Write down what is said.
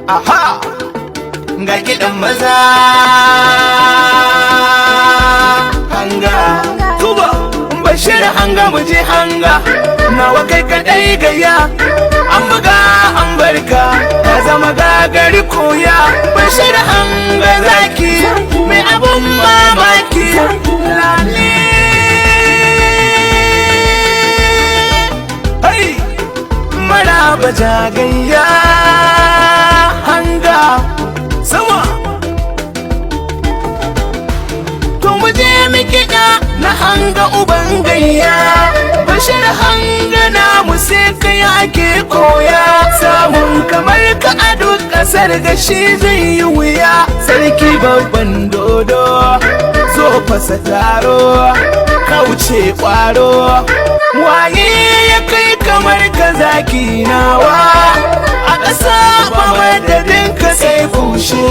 aha ga kiɗan maza hanga tuba bashir hanga muje hanga nawa kai kadai gayya an buga an barka ya zama gagari koya bashir hanga zaki mai abun mamaki lale hey maraba jagayya hanga sama to muje mu kiɗa na hanga uban gayya bashir hanga na mu sai kai ake koya samun kamar ka a duk ƙasar gashi zai yi wuya sarki babban dodo zo fasa taro kauce ƙwaro waye ya kai kamar ka zaki nawa a ƙasa ba madadin ka sai bushe